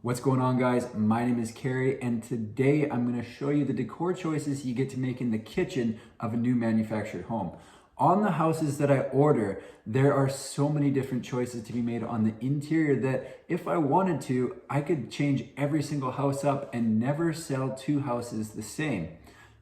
What's going on, guys? My name is Carrie, and today I'm going to show you the decor choices you get to make in the kitchen of a new manufactured home. On the houses that I order, there are so many different choices to be made on the interior that if I wanted to, I could change every single house up and never sell two houses the same.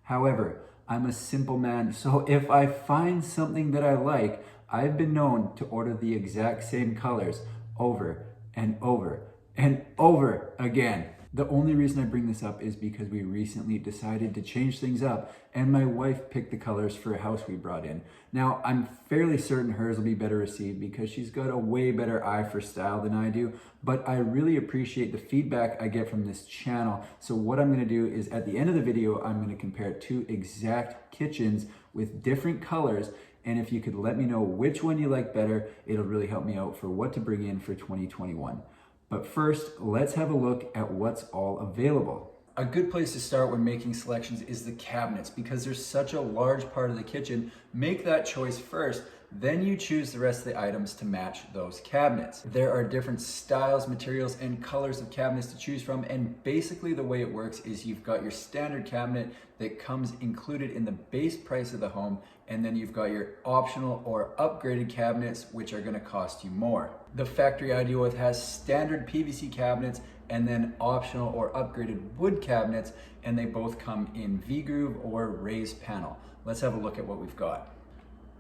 However, I'm a simple man, so if I find something that I like, I've been known to order the exact same colors over and over and over again. The only reason I bring this up is because we recently decided to change things up and my wife picked the colors for a house we brought in. Now, I'm fairly certain hers will be better received because she's got a way better eye for style than I do, but I really appreciate the feedback I get from this channel. So what I'm gonna do is at the end of the video, I'm gonna compare two exact kitchens with different colors, and if you could let me know which one you like better, it'll really help me out for what to bring in for 2021. But first, let's have a look at what's all available. A good place to start when making selections is the cabinets because there's such a large part of the kitchen. Make that choice first, then you choose the rest of the items to match those cabinets. There are different styles, materials, and colors of cabinets to choose from, and basically the way it works is you've got your standard cabinet that comes included in the base price of the home, and then you've got your optional or upgraded cabinets, which are gonna cost you more. The factory I deal with has standard PVC cabinets and then optional or upgraded wood cabinets, and they both come in V-groove or raised panel. Let's have a look at what we've got.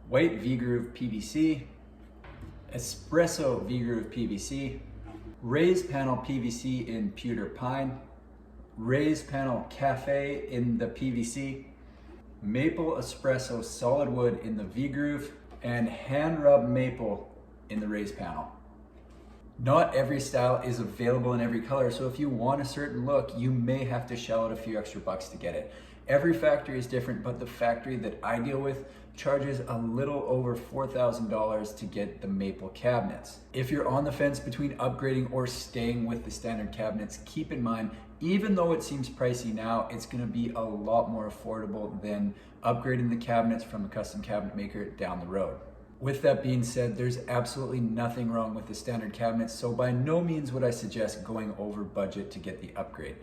White V-groove PVC, espresso V-groove PVC, raised panel PVC in pewter pine, raised panel cafe in the PVC, maple espresso solid wood in the V-groove, and hand rub maple in the raised panel. Not every style is available in every color, so if you want a certain look, you may have to shell out a few extra bucks to get it. Every factory is different, but the factory that I deal with charges a little over $4,000 to get the maple cabinets. If you're on the fence between upgrading or staying with the standard cabinets, keep in mind, even though it seems pricey now, it's gonna be a lot more affordable than upgrading the cabinets from a custom cabinet maker down the road. With that being said, there's absolutely nothing wrong with the standard cabinets, so by no means would I suggest going over budget to get the upgrade.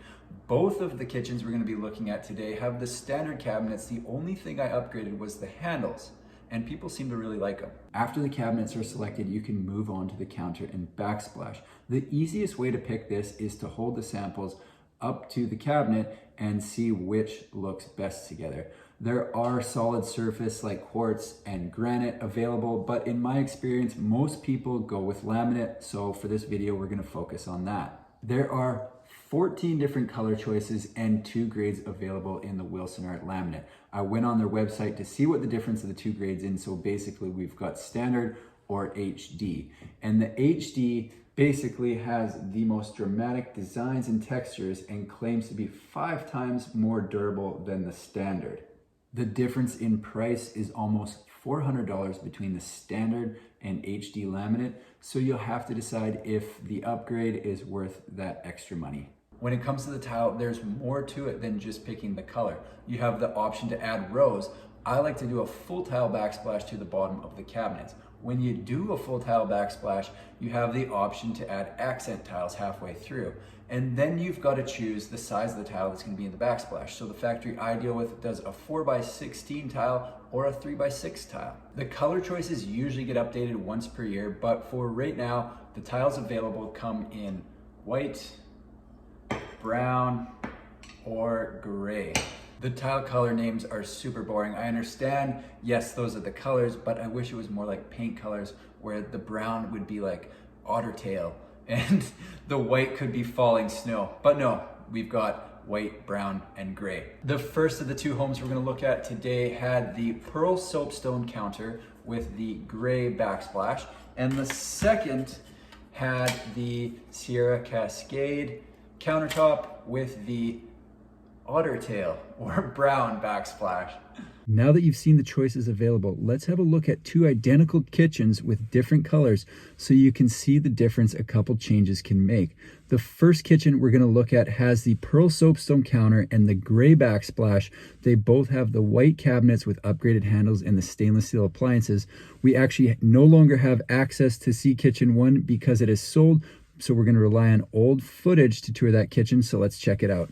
Both of the kitchens we're going to be looking at today have the standard cabinets. The only thing I upgraded was the handles, and people seem to really like them. After the cabinets are selected, you can move on to the counter and backsplash. The easiest way to pick this is to hold the samples up to the cabinet and see which looks best together. There are solid surface like quartz and granite available, but in my experience, most people go with laminate. So for this video, we're gonna focus on that. There are 14 different color choices and 2 grades available in the Wilson Art laminate. I went on their website to see what the difference of the 2 grades in. So basically we've got standard or HD. And the HD basically has the most dramatic designs and textures and claims to be 5 times more durable than the standard. The difference in price is almost $400 between the standard and HD laminate, so you'll have to decide if the upgrade is worth that extra money. When it comes to the tile, there's more to it than just picking the color. You have the option to add rows. I like to do a full tile backsplash to the bottom of the cabinets. When you do a full tile backsplash, you have the option to add accent tiles halfway through. And then you've got to choose the size of the tile that's going to be in the backsplash. So the factory I deal with does a 4x16 tile or a 3x6 tile. The color choices usually get updated once per year, but for right now, the tiles available come in white, brown, or gray. The tile color names are super boring. I understand, yes, those are the colors, but I wish it was more like paint colors where the brown would be like otter tail and the white could be falling snow. But no, we've got white, brown, and gray. The first of the 2 homes we're gonna look at today had the pearl soapstone counter with the gray backsplash, and the second had the Sierra Cascade countertop with the otter tail or brown backsplash. Now that you've seen the choices available, let's have a look at 2 identical kitchens with different colors so you can see the difference a couple changes can make. The first kitchen we're going to look at has the pearl soapstone counter and the gray backsplash. They both have the white cabinets with upgraded handles and the stainless steel appliances. We actually no longer have access to see kitchen 1 because it is sold. so we're going to rely on old footage to tour that kitchen, so let's check it out.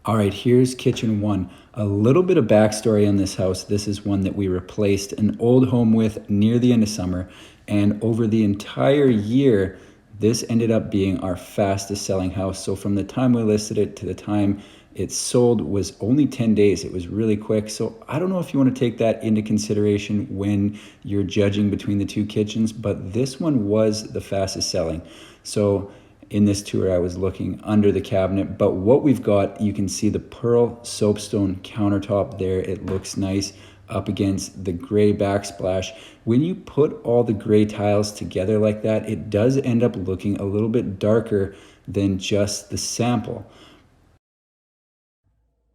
All right, here's kitchen one. A little bit of backstory on this house. This is one that we replaced an old home with near the end of summer, and over the entire year, this ended up being our fastest selling house. So from the time we listed it to the time it sold was only 10 days. It was really quick. So I don't know if you want to take that into consideration when you're judging between the two kitchens, but this one was the fastest selling. So in this tour, I was looking under the cabinet, but what we've got, you can see the pearl soapstone countertop there. It looks nice up against the gray backsplash. When you put all the gray tiles together like that, it does end up looking a little bit darker than just the sample.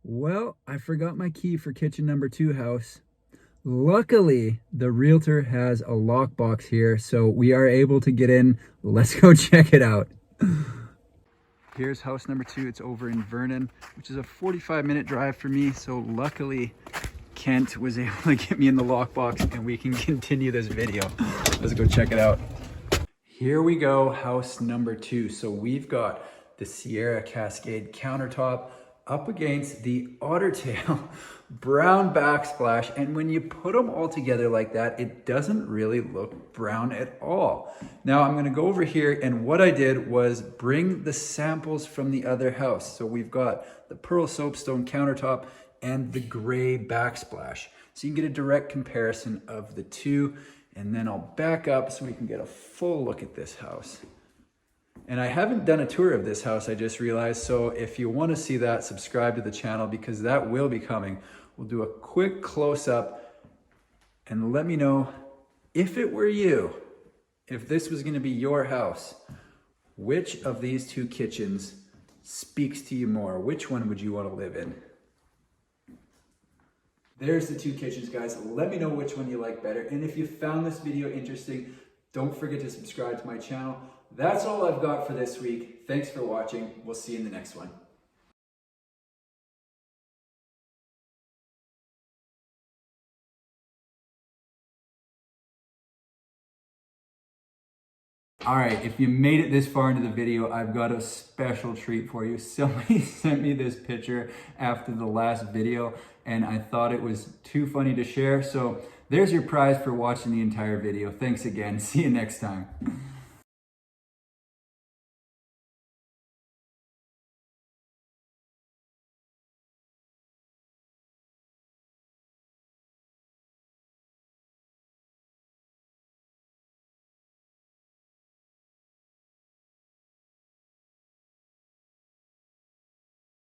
Well, I forgot my key for kitchen number 2 house. Luckily, the realtor has a lockbox here, so we are able to get in. Let's go check it out. Here's house number 2. It's over in Vernon, which is a 45-minute drive for me. So luckily, Kent was able to get me in the lockbox and we can continue this video. Let's go check it out. Here we go, house number 2. So we've got the Sierra Cascade countertop up against the Ottertail brown backsplash, and when you put them all together like that, it doesn't really look brown at all. Now I'm going to go over here, and what I did was bring the samples from the other house. So we've got the pearl soapstone countertop and the gray backsplash, so you can get a direct comparison of the two. And then I'll back up so we can get a full look at this house. And I haven't done a tour of this house, I just realized. So if you want to see that, subscribe to the channel because that will be coming. We'll do a quick close-up and let me know, if it were you, if this was going to be your house, which of these two kitchens speaks to you more? Which one would you want to live in? There's the two kitchens, guys. Let me know which one you like better. And if you found this video interesting, don't forget to subscribe to my channel. That's all I've got for this week. Thanks for watching. We'll see you in the next one. All right, if you made it this far into the video, I've got a special treat for you. Somebody sent me this picture after the last video, and I thought it was too funny to share. So there's your prize for watching the entire video. Thanks again. See you next time.